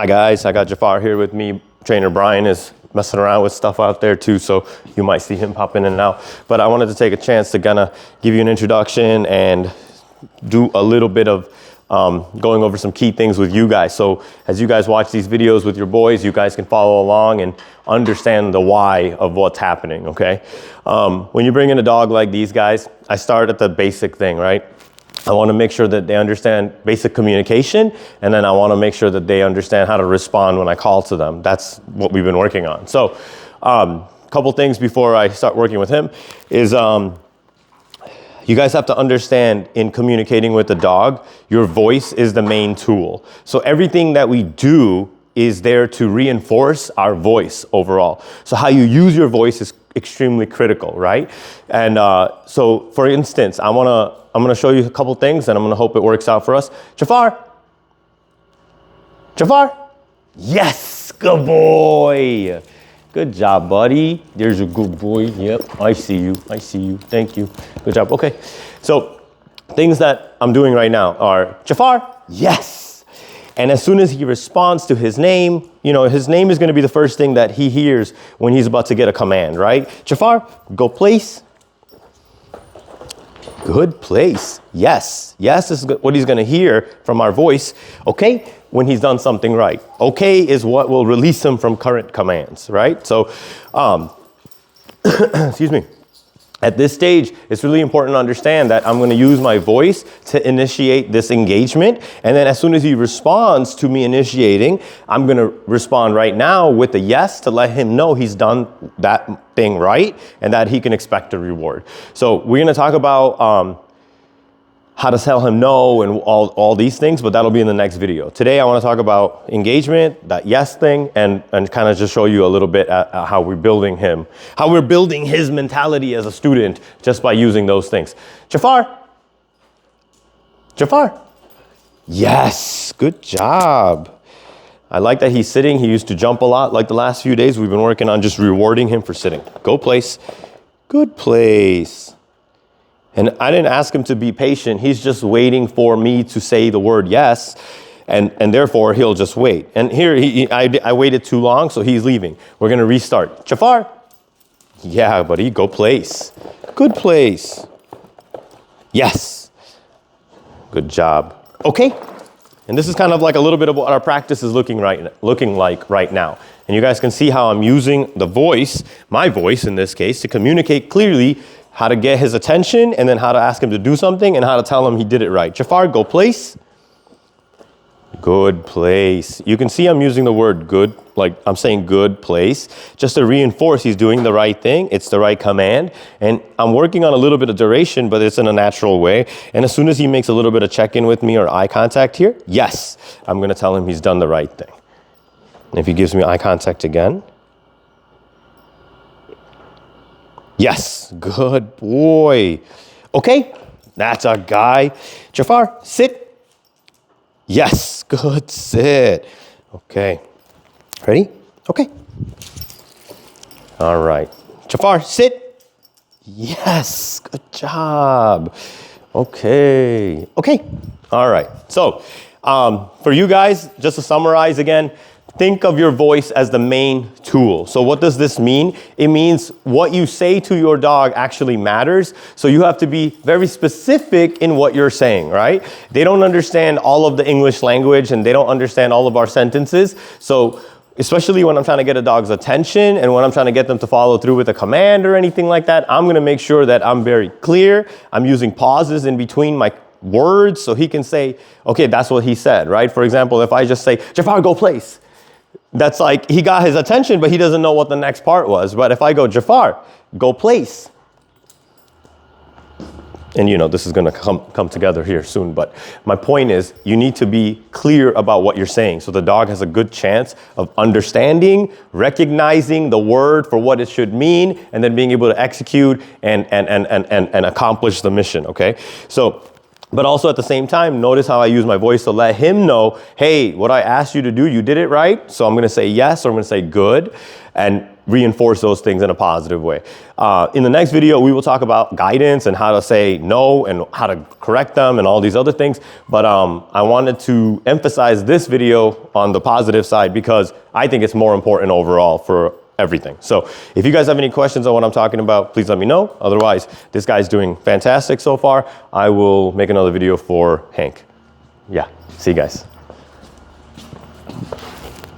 Hi guys, I got Jafar here with me. Trainer Brian is messing around with stuff out there too, so you might see him popping in and out. But I wanted to take a chance to kind of give you an introduction and do a little bit of going over some key things with you guys. So as you guys watch these videos with your boys, you guys can follow along and understand the why of what's happening, okay? When you bring in a dog like these guys, I start at the basic thing, right? I want to make sure that they understand basic communication, and then I want to make sure that they understand how to respond when I call to them. That's what we've been working on. So a couple things before I start working with him is you guys have to understand in communicating with the dog, your voice is the main tool. So everything that we do is there to reinforce our voice overall. So how you use your voice is extremely critical, right? And so for instance, I'm gonna show you a couple things and I'm gonna hope it works out for us. Jafar? Jafar? Yes, good boy. Good job, buddy. There's a good boy. Yep, I see you. Thank you. Good job. Okay, so things that I'm doing right now are Jafar? Yes. And as soon as he responds to his name, you know, his name is going to be the first thing that he hears when he's about to get a command, right? Jafar, go place. Good place. Yes. Yes, this is what he's going to hear from our voice. Okay, when he's done something right. Okay is what will release him from current commands, right? So, excuse me. At this stage, it's really important to understand that I'm going to use my voice to initiate this engagement. And then as soon as he responds to me initiating, I'm going to respond right now with a yes to let him know he's done that thing right and that he can expect a reward. So we're going to talk about how to tell him no and all these things, but that'll be in the next video. Today, I want to talk about engagement, that yes thing, and kind of just show you a little bit at how we're building him, how we're building his mentality as a student just by using those things. Jafar? Jafar? Yes, good job. I like that he's sitting. He used to jump a lot. Like the last few days, we've been working on just rewarding him for sitting. Go place. Good place. And I didn't ask him to be patient. He's just waiting for me to say the word yes, and therefore he'll just wait. And here, I waited too long, so he's leaving. We're going to restart. Jafar? Yeah, buddy, go place. Good place. Yes. Good job. Okay. And this is kind of like a little bit of what our practice is looking like right now. And you guys can see how I'm using the voice, my voice in this case, to communicate clearly how to get his attention, and then how to ask him to do something, and how to tell him he did it right. Jafar, go place. Good place. You can see I'm using the word good, like I'm saying good place, just to reinforce he's doing the right thing. It's the right command. And I'm working on a little bit of duration, but it's in a natural way. And as soon as he makes a little bit of check-in with me or eye contact here, yes, I'm going to tell him he's done the right thing. And if he gives me eye contact again, yes, good boy. Okay, that's a guy. Jafar, sit. Yes, good sit. Okay, ready? Okay. All right. Jafar, sit. Yes, good job. Okay, okay. All right. So for you guys, just to summarize again, think of your voice as the main tool. So what does this mean? It means what you say to your dog actually matters. So you have to be very specific in what you're saying, right? They don't understand all of the English language and they don't understand all of our sentences. So especially when I'm trying to get a dog's attention and when I'm trying to get them to follow through with a command or anything like that, I'm going to make sure that I'm very clear. I'm using pauses in between my words so he can say, okay, that's what he said, right? For example, if I just say, Jafar, go place. That's like, he got his attention, but he doesn't know what the next part was. But if I go, Jafar, go place. And you know, this is gonna come together here soon. But my point is, you need to be clear about what you're saying. So the dog has a good chance of understanding, recognizing the word for what it should mean, and then being able to execute and accomplish the mission, okay? So, but also at the same time, notice how I use my voice to let him know, hey, what I asked you to do, you did it right. So I'm going to say yes, or I'm going to say good. And reinforce those things in a positive way. In the next video, we will talk about guidance and how to say no and how to correct them and all these other things. But I wanted to emphasize this video on the positive side because I think it's more important overall for everything. So if you guys have any questions on what I'm talking about, please let me know. Otherwise, this guy's doing fantastic so far. I will make another video for Hank. Yeah, see you guys.